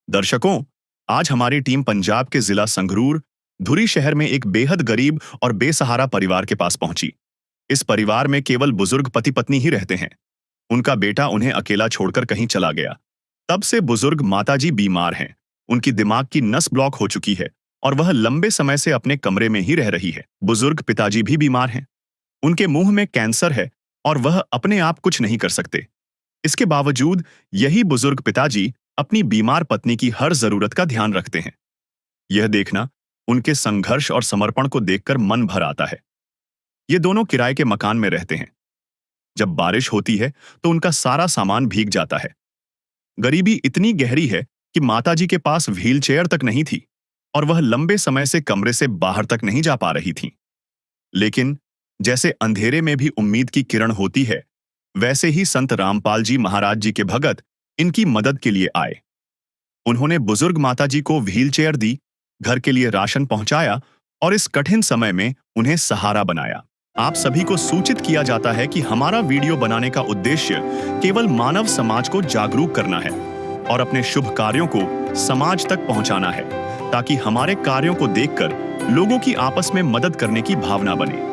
दर्शकों, आज हमारी टीम पंजाब के जिला संगरूर धुरी शहर में एक बेहद गरीब और बेसहारा परिवार के पास पहुंची। इस परिवार में केवल बुजुर्ग पति पत्नी ही रहते हैं। उनका बेटा उन्हें अकेला छोड़कर कहीं चला गया। तब से बुजुर्ग माताजी बीमार हैं। उनकी दिमाग की नस ब्लॉक हो चुकी है और वह लंबे समय से अपने कमरे में ही रह रही है। बुजुर्ग पिताजी भी बीमार हैं। उनके मुंह में कैंसर है और वह अपने आप कुछ नहीं कर सकते। इसके बावजूद यही बुजुर्ग पिताजी अपनी बीमार पत्नी की हर जरूरत का ध्यान रखते हैं। यह देखना उनके संघर्ष और समर्पण को देखकर मन भर आता है। ये दोनों किराए के मकान में रहते हैं। जब बारिश होती है तो उनका सारा सामान भीग जाता है। गरीबी इतनी गहरी है कि माताजी के पास व्हीलचेयर तक नहीं थी और वह लंबे समय से कमरे से बाहर तक नहीं जा पा रही थीं। लेकिन जैसे अंधेरे में भी उम्मीद की किरण होती है, वैसे ही संत रामपाल जी महाराज जी के भगत इनकी मदद के लिए आए। उन्होंने बुजुर्ग माताजी को व्हीलचेयर दी, घर के लिए राशन पहुंचाया और इस कठिन समय में उन्हें सहारा बनाया। आप सभी को सूचित किया जाता है कि हमारा वीडियो बनाने का उद्देश्य केवल मानव समाज को जागरूक करना है और अपने शुभ कार्यों को समाज तक पहुंचाना है, ताकि हमारे कार्यों को देखकर लोगों की आपस में मदद करने की भावना बने।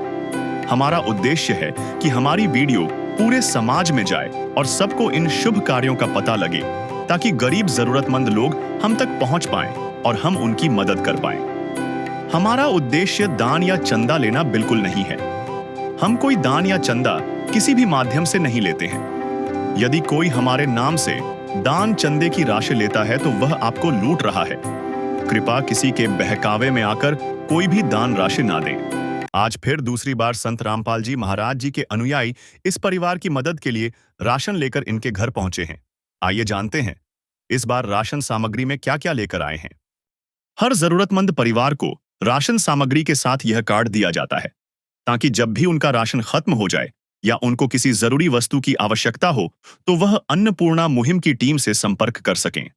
हमारा उद्देश्य है कि हमारी वीडियो पूरे समाज में जाए और सबको इन शुभ कार्यों का पता लगे, ताकि गरीब जरूरतमंद लोग हम तक पहुंच पाएं और हम उनकी मदद कर पाएं। हमारा उद्देश्य दान या चंदा लेना बिल्कुल नहीं है। हम कोई दान या चंदा किसी भी माध्यम से नहीं लेते हैं। यदि कोई हमारे नाम से दान चंदे की राशि लेता है तो वह आपको लूट रहा है। कृपया किसी के बहकावे में आकर कोई भी दान राशि ना दें। आज फिर दूसरी बार संत रामपाल जी महाराज जी के अनुयायी इस परिवार की मदद के लिए राशन लेकर इनके घर पहुंचे हैं। आइए जानते हैं इस बार राशन सामग्री में क्या क्या लेकर आए हैं। हर जरूरतमंद परिवार को राशन सामग्री के साथ यह कार्ड दिया जाता है, ताकि जब भी उनका राशन खत्म हो जाए या उनको किसी जरूरी वस्तु की आवश्यकता हो तो वह अन्नपूर्णा मुहिम की टीम से संपर्क कर सकें।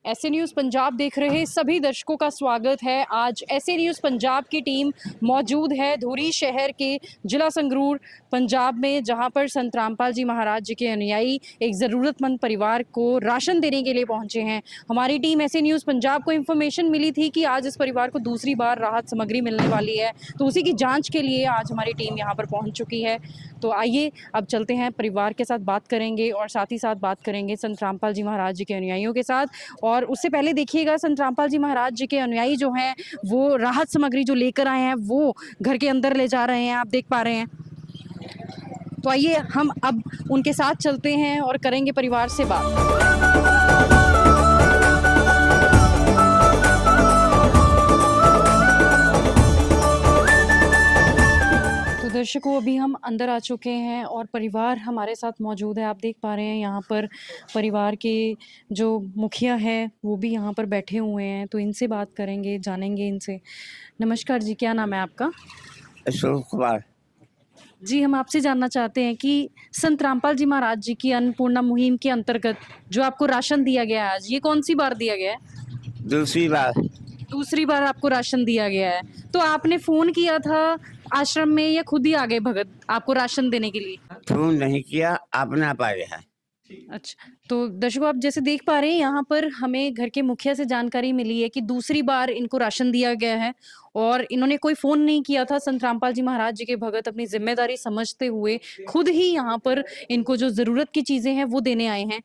ऐसे न्यूज़ पंजाब देख रहे सभी दर्शकों का स्वागत है। आज ऐसे न्यूज़ पंजाब की टीम मौजूद है धुरी शहर के जिला संगरूर पंजाब में, जहां पर संत रामपाल जी महाराज जी के अनुयायी एक ज़रूरतमंद परिवार को राशन देने के लिए पहुंचे हैं। हमारी टीम ऐसे न्यूज़ पंजाब को इन्फॉर्मेशन मिली थी कि आज इस परिवार को दूसरी बार राहत सामग्री मिलने वाली है, तो उसी की जाँच के लिए आज हमारी टीम यहाँ पर पहुँच चुकी है। तो आइए अब चलते हैं, परिवार के साथ बात करेंगे और साथ ही साथ बात करेंगे संत रामपाल जी महाराज जी के अनुयायियों के साथ। और उससे पहले देखिएगा, संत रामपाल जी महाराज जी के अनुयायी जो हैं वो राहत सामग्री जो लेकर आए हैं वो घर के अंदर ले जा रहे हैं, आप देख पा रहे हैं। तो आइए हम अब उनके साथ चलते हैं और करेंगे परिवार से बात। दर्शकों, अभी हम अंदर आ चुके हैं और परिवार हमारे साथ मौजूद है। आप देख पा रहे हैं यहाँ पर परिवार के जो मुखिया है वो भी यहाँ पर बैठे हुए हैं, तो इनसे बात करेंगे, जानेंगे इनसे। नमस्कार जी, क्या नाम है आपका? अशोक कुमार जी, हम आपसे जानना चाहते हैं कि संत रामपाल जी महाराज जी की अन्नपूर्णा मुहिम के अंतर्गत जो आपको राशन दिया गया है आज, ये कौन सी बार दिया गया है? दूसरी बार आपको राशन दिया गया है। तो आपने फ़ोन किया था आश्रम में या खुद ही आ गए भगत आपको राशन देने के लिए? फोन नहीं किया, अपने आप आ गया है। अच्छा, तो दर्शकों आप जैसे देख पा रहे हैं यहाँ पर हमें घर के मुखिया से जानकारी मिली है कि दूसरी बार इनको राशन दिया गया है और इन्होंने कोई फ़ोन नहीं किया था। संत रामपाल जी महाराज जी के भगत अपनी जिम्मेदारी समझते हुए खुद ही यहाँ पर इनको जो ज़रूरत की चीज़ें हैं वो देने आए हैं।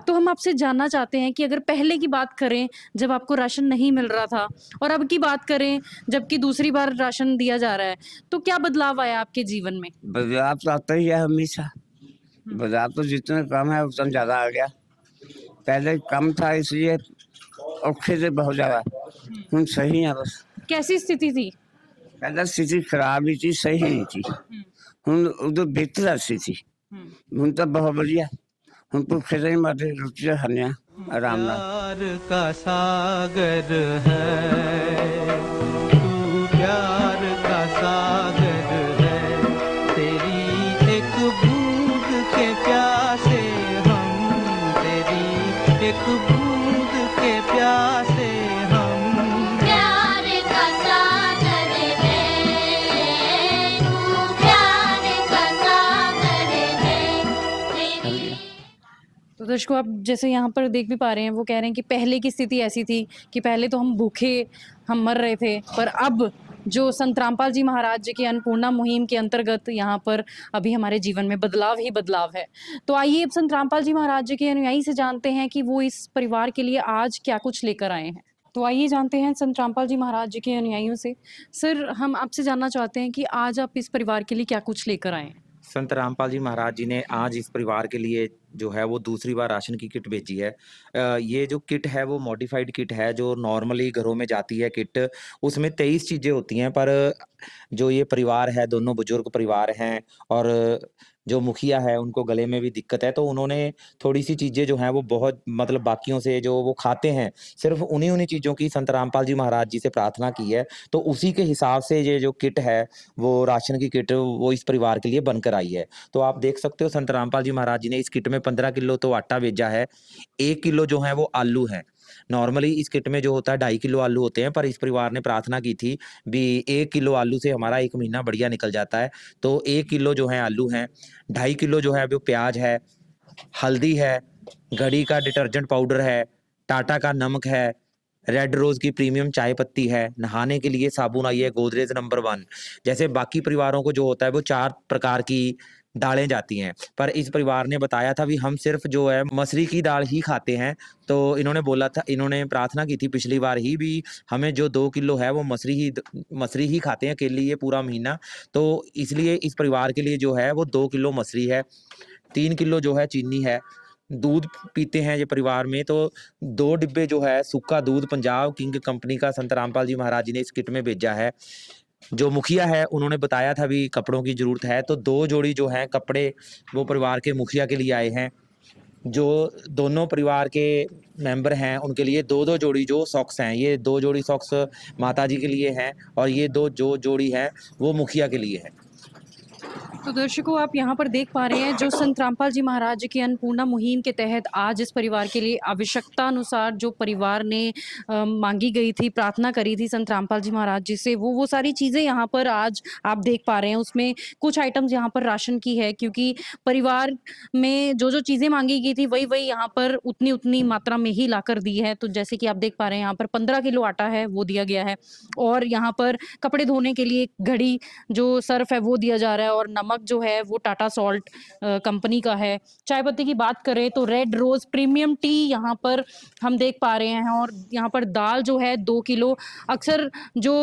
तो हम आपसे जानना चाहते हैं कि अगर पहले की बात करें जब आपको राशन नहीं मिल रहा था और अब की बात करें जबकि दूसरी बार राशन दिया जा रहा है, तो क्या बदलाव आया आपके जीवन में? बदलाव तो आता ही है हमेशा। बदलाव तो जितना कम है उतना ज्यादा आ गया। पहले कम था इसलिए औखे से बहुत ज्यादा, हम सही है बस। कैसी स्थिति थी? पहले स्थिति खराब ही थी, सही नहीं थी। हम उधर बेहतर स्थिति, हम तो बहुत बढ़िया। हम भूखे नहीं मरते, रोटी खाने आराम नाल। प्यार का सागर है तू, प्यार का सागर है, तेरी एक बूंद के प्यासे हम, तेरी एक बूंद के प्यासे हम। प्यार का सागर है तू, प्यार का सागर है। तो दर्शकों आप जैसे यहाँ पर देख भी पा रहे हैं, वो कह रहे हैं कि पहले की स्थिति ऐसी थी कि पहले तो हम भूखे हम मर रहे थे, पर अब जो संत रामपाल जी महाराज जी की अन्नपूर्णा मुहिम के अंतर्गत यहाँ पर अभी हमारे जीवन में बदलाव ही बदलाव है। तो आइए अब संत रामपाल जी महाराज जी के अनुयायी से जानते हैं कि वो इस परिवार के लिए आज क्या कुछ लेकर आए हैं। तो आइए जानते हैं संत रामपाल जी महाराज जी के अनुयायियों से। सर, हम आपसे जानना चाहते हैं कि आज आप इस परिवार के लिए क्या कुछ लेकर आए हैं। संत रामपाल जी महाराज जी ने आज इस परिवार के लिए जो है वो दूसरी बार राशन की किट भेजी है। ये जो किट है वो मॉडिफाइड किट है, जो नॉर्मली घरों में जाती है किट, उसमें 23 चीज़ें होती हैं, पर जो ये परिवार है, दोनों बुजुर्ग परिवार हैं और जो मुखिया है उनको गले में भी दिक्कत है, तो उन्होंने थोड़ी सी चीज़ें जो हैं वो बहुत मतलब बाकियों से जो वो खाते हैं, सिर्फ उन्हीं चीज़ों की संत रामपाल जी महाराज जी से प्रार्थना की है। तो उसी के हिसाब से ये जो किट है वो राशन की किट वो इस परिवार के लिए बनकर आई है। तो आप देख सकते हो संत रामपाल जी महाराज जी ने इस किट में 15 किलो तो आटा भेजा है, 1 किलो जो है वो आलू है। नॉर्मली इस किट में जो होता है 2.5 किलो आलू होते हैं, पर इस परिवार ने प्रार्थना की थी भी 1 किलो आलू से हमारा 1 महीना बढ़िया निकल जाता है। तो 1 किलो जो है आलू हैं, 2.5 किलो जो है वो प्याज है, हल्दी है, घड़ी का डिटर्जेंट पाउडर है, टाटा का नमक है, रेड रोज की प्रीमियम चाय पत्ती है, नहाने के लिए साबुन आई है गोदरेज नंबर 1। जैसे बाकी परिवारों को जो होता है वो 4 प्रकार की दालें जाती हैं, पर इस परिवार ने बताया था भी हम सिर्फ जो है मसूरी की दाल ही खाते हैं। तो इन्होंने बोला था, इन्होंने प्रार्थना की थी पिछली बार ही भी हमें जो 2 किलो है वो मसूरी ही खाते हैं अकेले ये पूरा महीना। तो इसलिए इस परिवार के लिए जो है वो 2 किलो मसूरी है, 3 किलो जो है चीनी है, दूध पीते हैं ये परिवार में, तो 2 डिब्बे जो है सूखा दूध पंजाब किंग कंपनी का संत रामपाल जी महाराज जी ने इस किट में भेजा है। जो मुखिया है उन्होंने बताया था भी कपड़ों की ज़रूरत है, तो 2 जोड़ी जो हैं कपड़े वो परिवार के मुखिया के लिए आए हैं। जो दोनों परिवार के मेंबर हैं उनके लिए 2-2 जोड़ी जो सॉक्स हैं, ये 2 जोड़ी सॉक्स माताजी के लिए हैं और ये 2 जो जोड़ी हैं वो मुखिया के लिए है। तो दर्शकों आप यहाँ पर देख पा रहे हैं जो संत रामपाल जी महाराज जी की अन्नपूर्णा मुहिम के तहत आज इस परिवार के लिए आवश्यकता अनुसार जो परिवार ने मांगी गई थी, प्रार्थना करी थी संत रामपाल जी महाराज जी से, वो सारी चीज़ें यहाँ पर आज आप देख पा रहे हैं। उसमें कुछ आइटम्स यहाँ पर राशन की है, क्योंकि परिवार में जो चीज़ें मांगी गई थी वही यहाँ पर उतनी मात्रा में ही ला कर दी है। तो जैसे कि आप देख पा रहे हैं यहाँ पर 15 किलो आटा है वो दिया गया है, और यहाँ पर कपड़े धोने के लिए घड़ी जो सर्फ है वो दिया जा रहा है, और नमक जो है वो टाटा सॉल्ट कंपनी का है। चाय पत्ती की बात करें तो रेड रोज प्रीमियम टी यहाँ पर हम देख पा रहे हैं, और यहाँ पर दाल जो है 2 किलो। अक्सर जो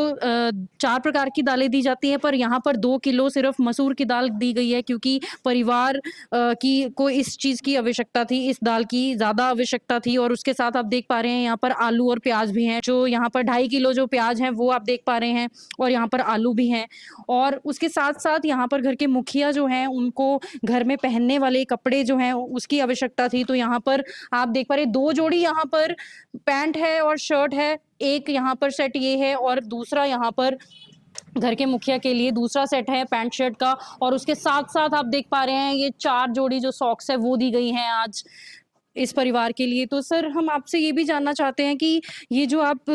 4 प्रकार की दालें दी जाती हैं, पर यहाँ पर 2 किलो सिर्फ मसूर की दाल दी गई है, क्योंकि परिवार की को इस चीज़ की आवश्यकता थी, इस दाल की ज़्यादा आवश्यकता थी। और उसके साथ आप देख पा रहे हैं यहाँ पर आलू और प्याज भी हैं, जो यहाँ पर 2.5 किलो जो प्याज हैं वो आप देख पा रहे हैं, और यहाँ पर आलू भी हैं। और उसके साथ साथ यहाँ पर घर के मुखिया जो हैं उनको घर में पहनने वाले कपड़े जो हैं उसकी आवश्यकता थी। तो यहाँ पर आप देख पा रहे 2 जोड़ी यहाँ पर पैंट है और शर्ट है, एक यहाँ पर सेट ये है, और दूसरा यहाँ पर घर के मुखिया के लिए दूसरा सेट है पैंट शर्ट का। और उसके साथ साथ आप देख पा रहे हैं ये 4 जोड़ी जो सॉक्स है वो दी गई हैं आज इस परिवार के लिए। तो सर, हम आपसे ये भी जानना चाहते हैं कि ये जो आप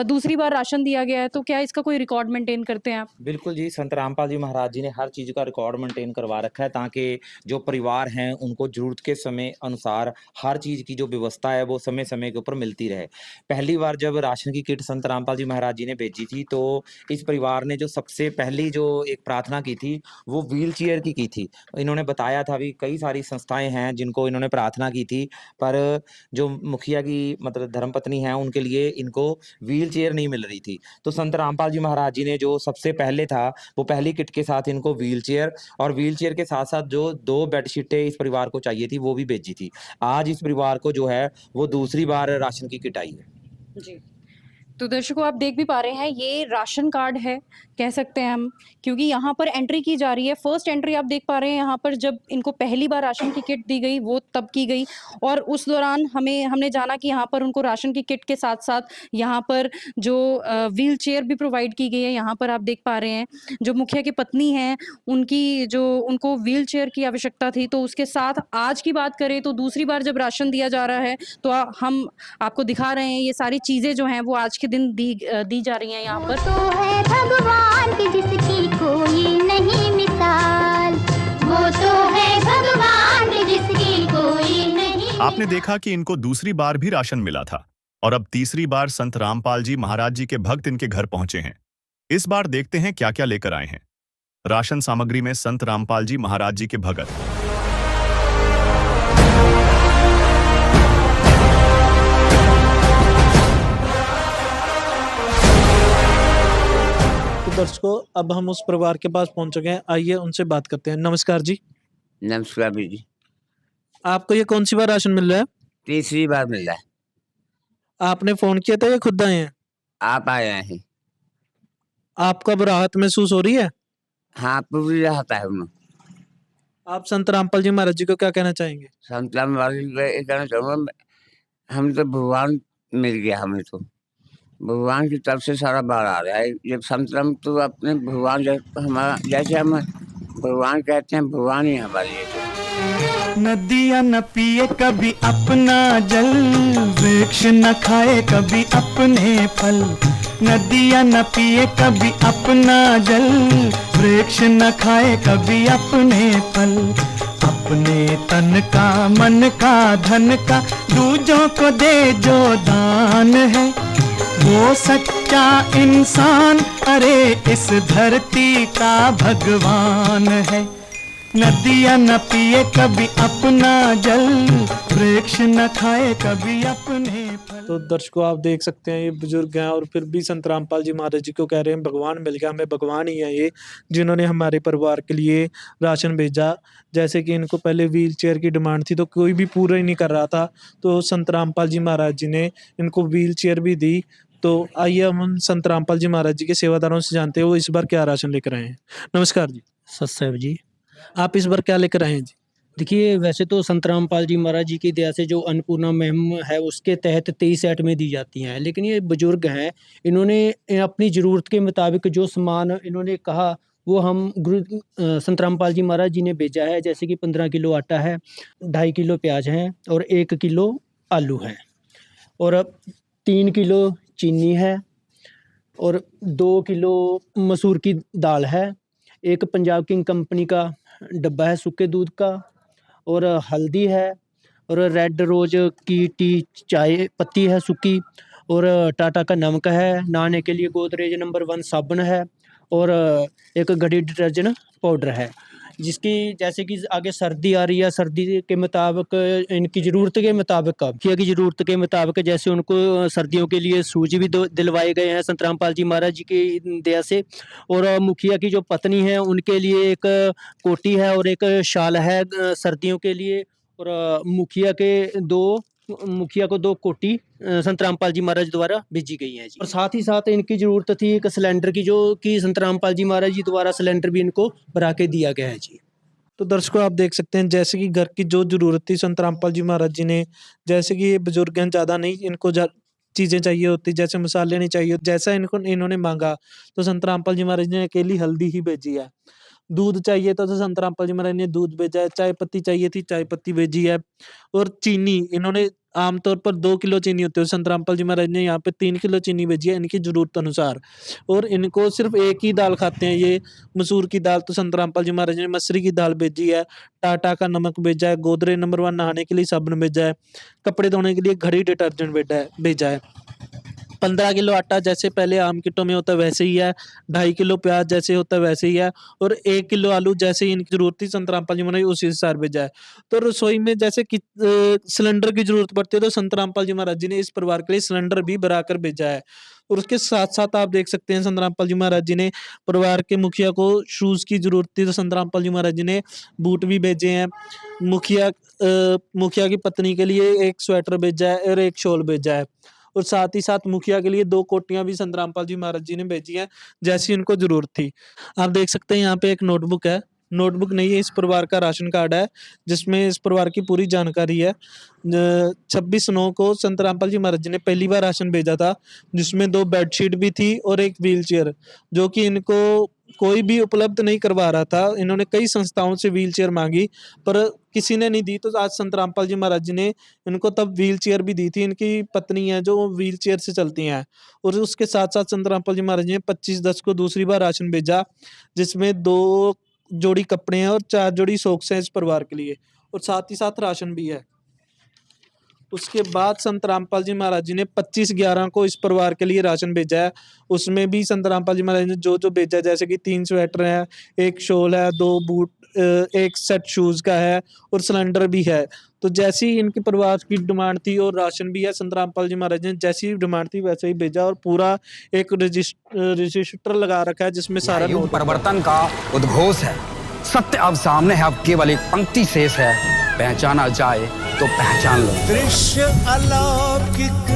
दूसरी बार राशन दिया गया है, तो क्या इसका कोई रिकॉर्ड मेंटेन करते हैं आप? बिल्कुल जी, संत रामपाल जी महाराज जी ने हर चीज़ का रिकॉर्ड मेंटेन करवा रखा है, ताकि जो परिवार हैं उनको ज़रूरत के समय अनुसार हर चीज़ की जो व्यवस्था है वो समय-समय के ऊपर मिलती रहे। पहली बार जब राशन की किट संत रामपाल जी महाराज जी ने भेजी थी, तो इस परिवार ने जो सबसे पहली जो एक प्रार्थना की थी वो व्हीलचेयर की थी। इन्होंने बताया था भी कई सारी संस्थाएँ हैं जिनको इन्होंने प्रार्थना की थी, पर जो मुखिया की मतलब धर्मपत्नी हैं उनके लिए इनको व्हीलचेयर नहीं मिल रही थी। तो संत रामपाल जी महाराज जी ने जो सबसे पहले था वो पहली किट के साथ इनको व्हीलचेयर, और व्हीलचेयर के साथ साथ जो 2 बेडशीटें इस परिवार को चाहिए थी वो भी भेजी थी। आज इस परिवार को जो है वो दूसरी बार राशन की किट आई है। जी। तो दर्शकों आप देख भी पा रहे हैं ये राशन कार्ड है, कह सकते हैं हम, क्योंकि यहाँ पर एंट्री की जा रही है। फर्स्ट एंट्री आप देख पा रहे हैं यहाँ पर जब इनको पहली बार राशन की किट दी गई वो तब की गई, और उस दौरान हमने जाना कि यहाँ पर उनको राशन की किट के साथ साथ यहाँ पर जो व्हील चेयर भी प्रोवाइड की गई है। यहाँ पर आप देख पा रहे हैं जो मुखिया की पत्नी हैं उनको व्हील चेयर की आवश्यकता थी। तो उसके साथ आज की बात करें तो दूसरी बार जब राशन दिया जा रहा है तो हम आपको दिखा रहे हैं ये सारी चीज़ें जो हैं वो आज के दिन दी जा रही हैं यहाँ पर। तो है भगवान की जिसकी कोई नहीं मिसाल, वो तो है भगवान की जिसकी कोई नहीं आपने देखा कि इनको दूसरी बार भी राशन मिला था और अब तीसरी बार संत रामपाल जी महाराज जी के भक्त इनके घर पहुंचे हैं। इस बार देखते हैं क्या क्या लेकर आए हैं। राशन सामग्री में संत रामपाल जी महाराज जी के भगत। तो दर्शकों, अब हम उस परिवार के पास पहुंच चुके हैं, आइए उनसे बात करते हैं। नमस्कार जी, नमस्कार जी। आपको ये कौन सी बार राशन मिल रहा है? तीसरी बार मिल रहा है। आपने फोन किया था या खुद आए हैं? आप आए हैं। आपको अब राहत महसूस हो रही है? हाँ, पूरी राहत है उन्हें। आप संत रामपाल जी महाराज जी को क्या कहना चाहेंगे? संतराम वाली को ये कहना चाहूँगा, हम तो भगवान मिल गया हमें तो। भगवान की तरफ से सारा बाढ़ आ रहा है। जब संतराम तो अपने भगवान हमारा जैसे हम भगवान कहते हैं, भगवान ही हमारे लिए तो। नदियाँ न पिए कभी अपना जल, वृक्ष न खाए कभी अपने फल। नदियाँ न पिए कभी अपना जल, वृक्ष न खाए कभी अपने फल। अपने तन का मन का धन का दूजों को दे जो दान है, वो सच्चा इंसान अरे इस धरती का भगवान है। नदियाँ न पिए कभी अपना जल, वृक्ष न खाए कभी अपने फल। तो दर्शकों, आप देख सकते हैं ये बुजुर्ग हैं और फिर भी संत रामपाल जी महाराज जी को कह रहे हैं भगवान मिल गया हमें। भगवान ही है ये जिन्होंने हमारे परिवार के लिए राशन भेजा। जैसे कि इनको पहले व्हील चेयर की डिमांड थी तो कोई भी पूरा ही नहीं कर रहा था, तो संत रामपाल जी महाराज जी ने इनको व्हील चेयर भी दी। तो आइए हम संत रामपाल जी महाराज जी के सेवादारों से जानते हैं वो इस बार क्या राशन लेकर आए हैं। नमस्कार जी, सतसेव जी। आप इस बार क्या लेकर आए हैं जी? देखिए, वैसे तो संत रामपाल जी महाराज जी की दया से जो अन्नपूर्णा मुहिम है उसके तहत 23 आइटमें दी जाती हैं, लेकिन ये बुजुर्ग हैं, इन्होंने अपनी ज़रूरत के मुताबिक जो सामान इन्होंने कहा वो हम संत रामपाल जी महाराज जी ने भेजा है। जैसे कि 15 किलो आटा है, 2.5 किलो प्याज हैं और 1 किलो आलू है और 3 किलो चीनी है और 2 किलो मसूर की दाल है, एक पंजाब किंग कंपनी का डब्बा है सूखे दूध का और हल्दी है और रेड रोज की टी चाय पत्ती है सूखी और टाटा का नमक है, नहाने के लिए गोदरेज नंबर 1 साबुन है और एक घड़ी डिटर्जेंट पाउडर है। जिसकी जैसे कि आगे सर्दी आ रही है, सर्दी के मुताबिक इनकी ज़रूरत के मुताबिक मुखिया की ज़रूरत के मुताबिक जैसे उनको सर्दियों के लिए सूजी भी दिलवाए गए हैं संत रामपाल जी महाराज जी की दया से। और मुखिया की जो पत्नी है उनके लिए एक कोटी है और एक शाल है सर्दियों के लिए। और मुखिया को 2 कोटी संत रामपाल जी महाराज द्वारा भेजी गई है जी। और साथ ही साथ इनकी ज़रूरत थी एक सिलेंडर की, जो कि संत रामपाल जी महाराज जी द्वारा सिलेंडर भी इनको भरा के दिया गया है जी। तो दर्शकों, आप देख सकते हैं जैसे कि घर की जो ज़रूरत थी संत रामपाल जी महाराज जी ने, जैसे कि ये बुजुर्ग हैं, ज़्यादा नहीं इनको चीज़ें चाहिए होती, जैसे मसाले नहीं चाहिए, जैसा इन्होंने मांगा तो संत रामपाल जी महाराज ने अकेली हल्दी ही भेजी है। दूध चाहिए तो संत रामपाल जी महाराज ने दूध भेजा है, चाय पत्ती चाहिए थी चाय पत्ती भेजी है और चीनी इन्होंने आमतौर पर 2 किलो चीनी होती है, संत रामपाल जी महाराज ने यहाँ पे 3 किलो चीनी भेजी है इनकी ज़रूरत अनुसार। और इनको सिर्फ एक ही दाल खाते हैं ये मसूर की दाल, तो संत रामपाल जी महाराज ने मसूरी की दाल भेजी है, टाटा का नमक भेजा है, गोदरेज नंबर 1 नहाने के लिए साबुन भेजा है, कपड़े धोने के लिए घड़ी डिटर्जेंट भेजा है। 15 किलो आटा जैसे पहले आम किटों में होता है वैसे ही है, 2.5 किलो प्याज जैसे होता है वैसे ही है और 1 किलो आलू जैसे ही इनकी ज़रूरत थी संत रामपाल जी महाराज उसी हिसाब भेजा है। तो रसोई में जैसे कि सिलेंडर की ज़रूरत पड़ती है तो संत रामपाल जी महाराज जी ने इस परिवार के लिए सिलेंडर भी भरा कर भेजा है। और उसके साथ-साथ आप देख सकते हैं संत रामपाल जी महाराज जी ने परिवार के मुखिया को शूज़ की ज़रूरत थी तो संत रामपाल जी महाराज जी ने बूट भी भेजे हैं। मुखिया की पत्नी के लिए एक स्वेटर भेजा है और एक शॉल भेजा है और साथ ही साथ मुखिया के लिए 2 कोटियाँ भी संत रामपाल जी महाराज जी ने भेजी हैं जैसी उनको ज़रूरत थी। आप देख सकते हैं यहाँ पे एक नोटबुक है, नोटबुक नहीं है, इस परिवार का राशन कार्ड है जिसमें इस परिवार की पूरी जानकारी है। 26/9 को संत रामपाल जी महाराज जी ने पहली बार राशन भेजा था जिसमें 2 बेडशीट भी थी और एक व्हीलचेयर, जो कि इनको कोई भी उपलब्ध नहीं करवा रहा था। इन्होंने कई संस्थाओं से व्हीलचेयर मांगी पर किसी ने नहीं दी, तो आज संत रामपाल जी महाराज जी ने इनको तब व्हीलचेयर भी दी थी। इनकी पत्नी है जो व्हीलचेयर से चलती हैं और उसके साथ साथ संत रामपाल जी महाराज जी ने 25/10 को दूसरी बार राशन भेजा जिसमें 2 जोड़ी कपड़े हैं और 4 जोड़ी सॉक्स हैं इस परिवार के लिए और साथ ही साथ राशन भी है। उसके बाद संत रामपाल जी महाराज जी ने 25/11 को इस परिवार के लिए राशन भेजा है। उसमें भी संत रामपाल जी महाराज ने जो भेजा है, जैसे कि 3 स्वेटर है, 1 शॉल है, 2 बूट, 1 सेट शूज का है और सिलेंडर भी है। तो जैसी इनके परिवार की डिमांड थी और राशन भी है, संत रामपाल जी महाराज ने जैसी डिमांड थी वैसे ही भेजा और पूरा एक रजिस्टर लगा रखा है जिसमें सारा युग नोट परिवर्तन का उद्घोष है। सत्य अब सामने है, अब केवल एक पंक्ति शेष है। पहचाना जाए तो पहचान लो। दृश्य अलौकिक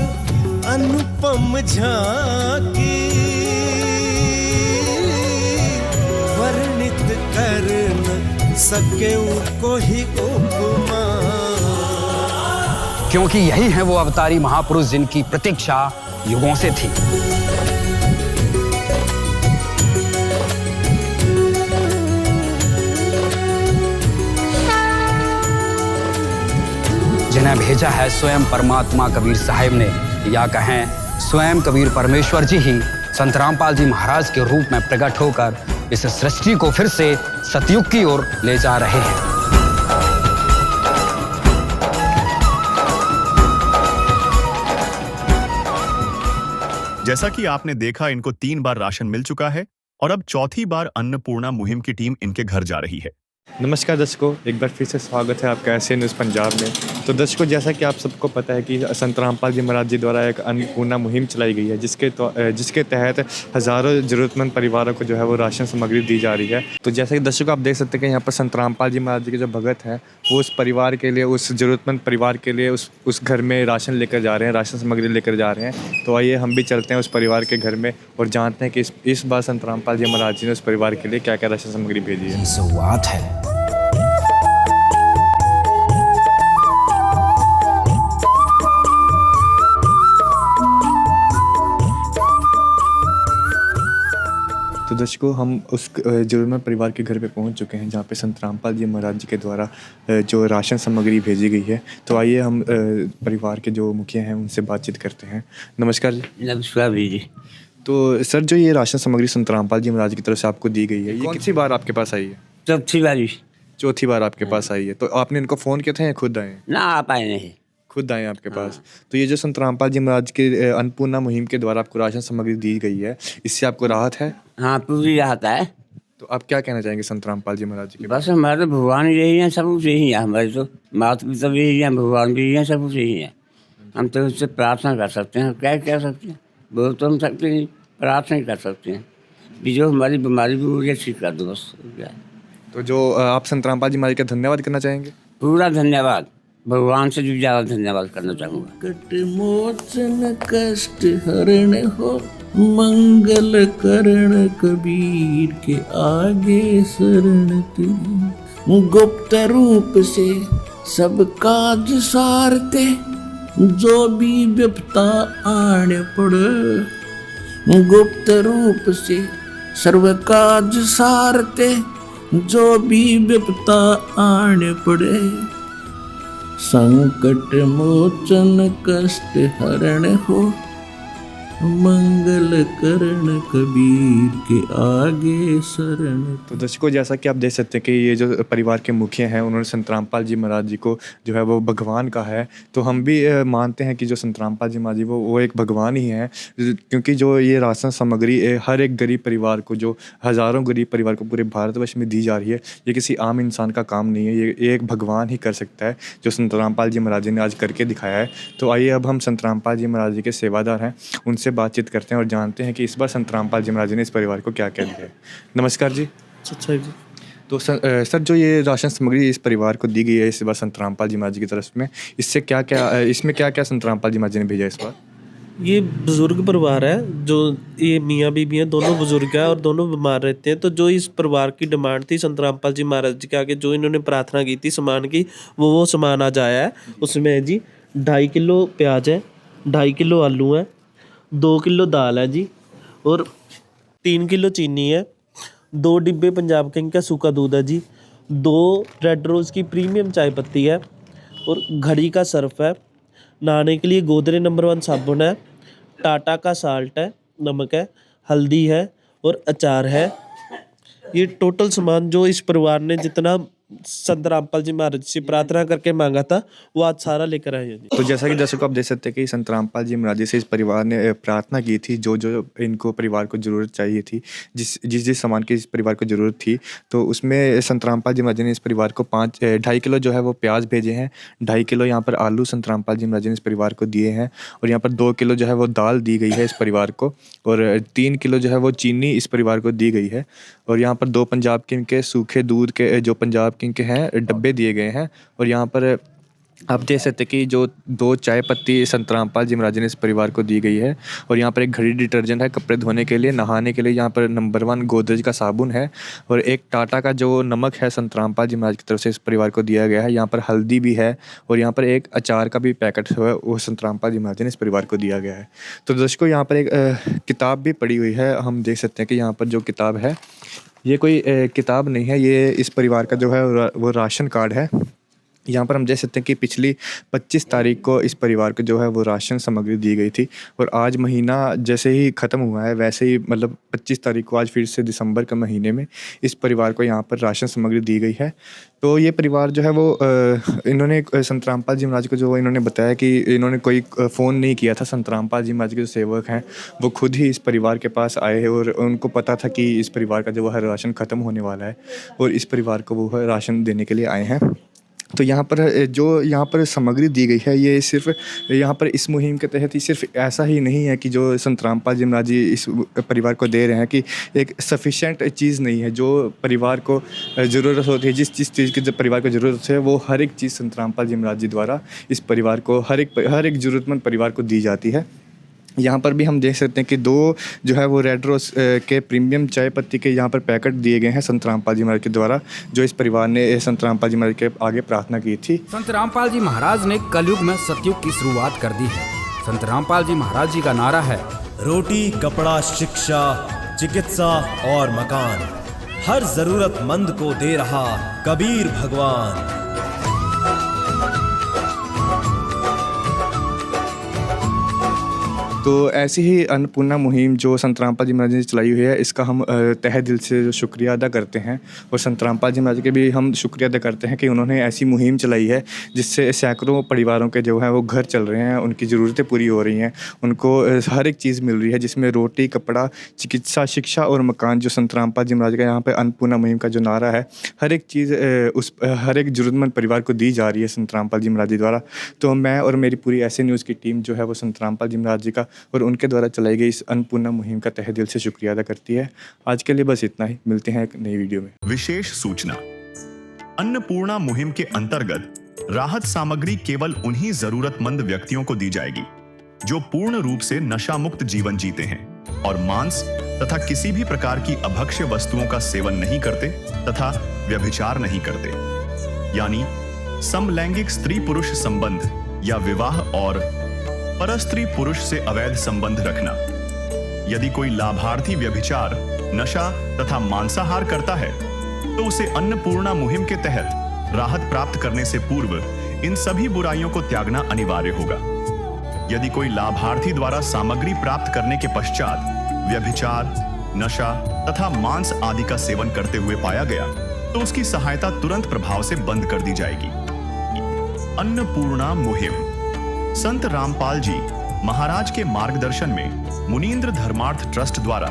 अनुपम झांकी वर्णित कर न सके कोई उपमा। क्योंकि यही है वो अवतारी महापुरुष जिनकी प्रतीक्षा युगों से थी। जिन्हें भेजा है स्वयं परमात्मा कबीर साहिब ने, या कहें स्वयं कबीर परमेश्वर जी ही संत रामपाल जी महाराज के रूप में प्रकट होकर इस सृष्टि को फिर से सतयुग की ओर ले जा रहे हैं। जैसा कि आपने देखा, इनको 3 बार राशन मिल चुका है और अब चौथी बार अन्नपूर्णा मुहिम की टीम इनके घर जा रही है। नमस्कार दर्शकों, एक बार फिर से स्वागत है आपका एसए न्यूज़ पंजाब में। तो दर्शकों, जैसा कि आप सबको पता है कि संत रामपाल जी महाराज जी द्वारा एक अन्नपूर्णा मुहिम चलाई गई है, जिसके तहत हज़ारों ज़रूरतमंद परिवारों को जो है वो राशन सामग्री दी जा रही है। तो जैसा कि दर्शकों आप देख सकते हैं कि यहाँ पर संत रामपाल जी महाराज जी के जो भगत हैं वो उस परिवार के लिए, उस ज़रूरतमंद परिवार के लिए उस घर में राशन लेकर जा रहे हैं, राशन सामग्री लेकर जा रहे हैं। तो आइए हम भी चलते हैं उस परिवार के घर में और जानते हैं कि इस बार संत रामपाल जी महाराज जी ने उस परिवार के लिए क्या क्या राशन सामग्री भेजी है। शुरुआत है। तो दर्शकों, हम उस जरूरतमंद परिवार के घर पे पहुंच चुके हैं जहां पे संत रामपाल जी महाराज जी के द्वारा जो राशन सामग्री भेजी गई है। तो आइए हम परिवार के जो मुखिया हैं उनसे बातचीत करते हैं। नमस्कार जी। नमस्कार जी। तो सर, जो ये राशन सामग्री संत रामपाल जी महाराज की तरफ से आपको दी गई है, ये कितनी बार आपके पास आई है? चौथी बारी। चौथी बार आपके पास आई है। तो आपने इनको फ़ोन किया था या खुद आए? ना आप आए नहीं, खुद आए आपके पास। तो ये जो संत रामपाल जी महाराज के अन्नपूर्णा मुहिम के द्वारा आपको राशन सामग्री दी गई है, इससे आपको राहत है? हाँ, पूरी राहत है। तो आप क्या कहना चाहेंगे संत रामपाल जी महाराज जी के? बस हमारे भगवान यही हैं, सब कुछ यही है। हमारे तो माता पिता भी यही हैं, भगवान भी यही हैं, सब कुछ यही है। हम तो उससे प्रार्थना कर सकते हैं, क्या कह सकते हैं, बोल तो हम सकते नहीं, प्रार्थना कर सकते हैं कि जो हमारी बीमारी भी मुझे ठीक कर दो, बस क्या। तो जो आप संत रामपाल जी महाराज का धन्यवाद करना चाहेंगे? पूरा धन्यवाद, भगवान से भी ज़्यादा धन्यवाद करना चाहूँगा। कट मोचन कष्ट हरण हो, मंगल करण कबीर के आगे शरण तेरी। गुप्त रूप से सब काज सारते, जो भी विपता आने पड़े। गुप्त रूप से सर्व काज सारते, जो भी विपता आने पड़े। संकट मोचन कष्ट हरण हो, मंगल करण कबीर के आगे शरण। तो दर्शकों, जैसा कि आप देख सकते हैं कि ये जो परिवार के मुखिया हैं उन्होंने संत रामपाल जी महाराज जी को जो है वो भगवान कहा है। तो हम भी मानते हैं कि जो संत रामपाल जी महाराज जी वो एक भगवान ही हैं, क्योंकि जो ये राशन सामग्री हर एक गरीब परिवार को, जो हज़ारों गरीब परिवार को पूरे भारतवर्ष में दी जा रही है, ये किसी आम इंसान का काम नहीं है, ये एक भगवान ही कर सकता है, जो संत रामपाल जी महाराज जी ने आज करके दिखाया है। तो आइए अब हम संत रामपाल जी महाराज जी के सेवादार हैं, उनसे बातचीत करते हैं और जानते हैं कि इस बार संत रामपाल जी महाराज जी ने इस परिवार को क्या क्या दिया है। नमस्कार जी। अच्छा जी। तो सर, जो ये राशन सामग्री इस परिवार को दी गई है इस बार संत रामपाल जी महाराज जी की तरफ में, इसमें क्या क्या संत रामपाल जी महाराज जी ने भेजा इस बार? ये बुजुर्ग परिवार है, जो ये मियाँ बीबी हैं, दोनों बुजुर्ग हैं और दोनों बीमार रहते हैं। तो जो इस परिवार की डिमांड थी संत रामपाल जी महाराज जी के आगे, जो इन्होंने प्रार्थना की थी सामान की, वो सामान आज आया है। उसमें जी 2.5 किलो प्याज है, 2.5 किलो आलू है, 2 किलो दाल है जी, और 3 किलो चीनी है, 2 डिब्बे पंजाब किंग का सूखा दूध है जी, 2 रेड रोज़ की प्रीमियम चाय पत्ती है, और घड़ी का सर्फ है, नहाने के लिए गोदरेज नंबर 1 साबुन है, टाटा का साल्ट है, नमक है, हल्दी है और अचार है। ये टोटल सामान जो इस परिवार ने जितना संत रामपाल जी महाराज से प्रार्थना करके मांगा था, वो आज सारा लेकर आए हैं जी। तो जैसा कि दर्शकों आप देख सकते हैं कि संत रामपाल जी महाराज जी से इस परिवार ने प्रार्थना की थी, जो जो इनको परिवार को ज़रूरत चाहिए थी, जिस सामान की इस परिवार को ज़रूरत थी, तो उसमें संत रामपाल जी महाराज जी ने इस परिवार को 2.5 किलो जो है वो प्याज भेजे हैं, 2.5 किलो यहाँ पर आलू संत रामपाल जी महाराज जी ने इस परिवार को दिए हैं, और यहाँ पर 2 किलो जो है वो दाल दी गई है इस परिवार को, और 3 किलो जो है वो चीनी इस परिवार को दी गई है, और यहाँ पर 2 पंजाब किंग के सूखे दूध के जो पंजाब किंग के हैं डब्बे दिए गए हैं, और यहाँ पर आप देख सकते हैं कि जो 2 चाय पत्ती संत रामपाल जी महाराज जी ने इस परिवार को दी गई है, और यहाँ पर एक घड़ी डिटर्जेंट है कपड़े धोने के लिए, नहाने के लिए यहाँ पर नंबर 1 गोदरेज का साबुन है, और एक टाटा का जो नमक है संत रामपाल जी महाराज की तरफ से इस परिवार को दिया गया है। यहाँ पर हल्दी भी है, और यहाँ पर एक अचार का भी पैकेट है वो संत रामपाल जी महाराज जी ने इस परिवार को दिया गया है। तो दर्शकों यहाँ पर एक किताब भी पड़ी हुई है, हम देख सकते हैं कि यहाँ पर जो किताब है ये कोई किताब नहीं है, ये इस परिवार का जो है वो राशन कार्ड है। यहाँ पर हम देख सकते हैं कि पिछली 25 तारीख को इस परिवार को जो है वो राशन सामग्री दी गई थी, और आज महीना जैसे ही ख़त्म हुआ है वैसे ही मतलब 25 तारीख को आज फिर से दिसंबर के महीने में इस परिवार को यहाँ पर राशन सामग्री दी गई है। तो ये परिवार जो है वो इन्होंने संत रामपाल जी महाराज को जो इन्होंने बताया कि इन्होंने कोई फ़ोन नहीं किया था, संत रामपाल जी महाराज के जो सेवक हैं वो खुद ही इस परिवार के पास आए हैं, और उनको पता था कि इस परिवार का जो है राशन ख़त्म होने वाला है, और इस परिवार को वो राशन देने के लिए आए हैं। तो यहाँ पर सामग्री दी गई है, ये सिर्फ यहाँ पर इस मुहिम के तहत ही सिर्फ ऐसा ही नहीं है कि जो संत रामपाल जी महाराज जी इस परिवार को दे रहे हैं कि एक सफिशेंट चीज़ नहीं है, जो परिवार को ज़रूरत होती है, जिस चीज़ की जब परिवार को ज़रूरत है वो हर एक चीज़ संत रामपाल जी महाराज जी द्वारा इस परिवार को हर एक ज़रूरतमंद परिवार को दी जाती है। यहाँ पर भी हम देख सकते हैं कि 2 जो है वो रेड रोज़ के प्रीमियम चाय पत्ती के यहाँ पर पैकेट दिए गए हैं संत रामपाल जी महाराज के द्वारा, जो इस परिवार ने संत रामपाल जी महाराज के आगे प्रार्थना की थी। संत रामपाल जी महाराज ने कलयुग में सतयुग की शुरुआत कर दी है। संत रामपाल जी महाराज जी का नारा है, रोटी, कपड़ा, शिक्षा, चिकित्सा और मकान, हर जरूरतमंद को दे रहा कबीर भगवान। तो ऐसी ही अन्नपूर्णा मुहिम जो संत रामपाल जी महाराज ने चलाई हुई है, इसका हम तहे दिल से शुक्रिया अदा करते हैं, और संत रामपाल जी महाराज के भी हम शुक्रिया अदा करते हैं कि उन्होंने ऐसी मुहिम चलाई है जिससे सैकड़ों परिवारों के जो है वो घर चल रहे हैं, उनकी ज़रूरतें पूरी हो रही हैं, उनको हर एक चीज़ मिल रही है, जिसमें रोटी, कपड़ा, चिकित्सा, शिक्षा और मकान। जो संत रामपाल जी महाराज का यहाँ पर अन्नपूर्णा मुहिम का जो नारा है, हर एक चीज़ हर एक ज़रूरतमंद परिवार को दी जा रही है संत रामपाल जी महाराज जी द्वारा। तो मैं और मेरी पूरी ऐसे न्यूज़ की टीम जो है वो संत रामपाल जी महाराज जी का और उनके द्वारा चलाई गई इस अन्नपूर्णा मुहिम का तहे दिल से शुक्रिया अदा करती है। आज के लिए बस इतना ही, मिलते हैं एक नई वीडियो में। विशेष सूचना, अन्नपूर्णा मुहिम के अंतर्गत राहत सामग्री केवल उन्हीं जरूरतमंद व्यक्तियों को दी जाएगी जो पूर्ण रूप से नशा मुक्त जीवन जीते हैं और मांस तथा किसी भी प्रकार की अभक्ष्य वस्तुओं का सेवन नहीं करते तथा व्यभिचार नहीं करते, यानी समलैंगिक स्त्री पुरुष संबंध या विवाह और परस्त्री पुरुष से अवैध संबंध रखना। यदि कोई लाभार्थी व्यभिचार, नशा तथा मांसाहार करता है तो उसे अन्नपूर्णा मुहिम के तहत राहत प्राप्त करने से पूर्व इन सभी बुराइयों को त्यागना अनिवार्य होगा। यदि कोई लाभार्थी द्वारा सामग्री प्राप्त करने के पश्चात व्यभिचार, नशा तथा मांस आदि का सेवन करते हुए पाया गया तो उसकी सहायता तुरंत प्रभाव से बंद कर दी जाएगी। अन्नपूर्णा मुहिम संत रामपाल जी महाराज के मार्गदर्शन में मुनीन्द्र धर्मार्थ ट्रस्ट द्वारा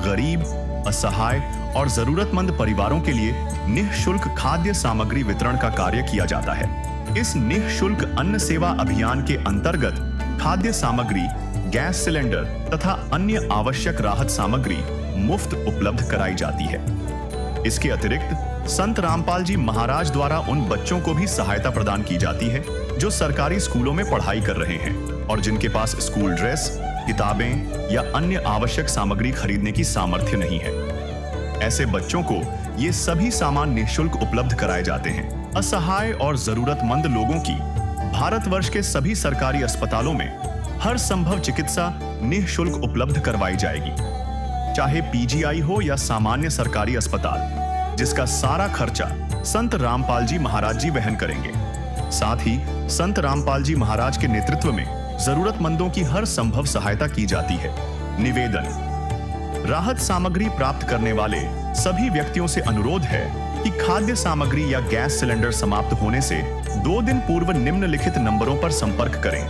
गरीब, असहाय और जरूरतमंद परिवारों के लिए निःशुल्क खाद्य सामग्री वितरण का कार्य किया जाता है। इस निःशुल्क अन्न सेवा अभियान के अंतर्गत खाद्य सामग्री, गैस सिलेंडर तथा अन्य आवश्यक राहत सामग्री मुफ्त उपलब्ध कराई जाती है। इसके अतिरिक्त संत रामपाल जी महाराज द्वारा उन बच्चों को भी सहायता प्रदान की जाती है जो सरकारी स्कूलों में पढ़ाई कर रहे हैं और जिनके पास स्कूल ड्रेस, किताबें या अन्य आवश्यक सामग्री खरीदने की सामर्थ्य नहीं है। ऐसे बच्चों को ये सभी सामान निःशुल्क उपलब्ध कराए जाते हैं। असहाय और जरूरतमंद लोगों की भारतवर्ष के सभी सरकारी अस्पतालों में हर संभव चिकित्सा निःशुल्क उपलब्ध करवाई जाएगी, चाहे पीजीआई हो या सामान्य सरकारी अस्पताल, जिसका सारा खर्चा संत रामपाल जी महाराज जी वहन करेंगे। साथ ही संत रामपाल जी महाराज के नेतृत्व में जरूरतमंदों की हर संभव सहायता की जाती है। निवेदन, राहत सामग्री प्राप्त करने वाले सभी व्यक्तियों से अनुरोध है कि खाद्य सामग्री या गैस सिलेंडर समाप्त होने से 2 दिन पूर्व निम्नलिखित नंबरों पर संपर्क करें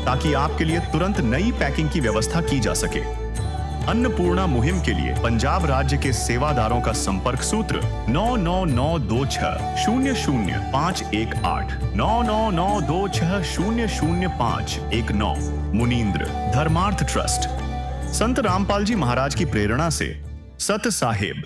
ताकि आपके लिए तुरंत नई पैकिंग की व्यवस्था की जा सके। अन्नपूर्णा मुहिम के लिए पंजाब राज्य के सेवादारों का संपर्क सूत्र 9992600518 9992600519। मुनींद्र धर्मार्थ ट्रस्ट। संत रामपाल जी महाराज की प्रेरणा से सत साहेब।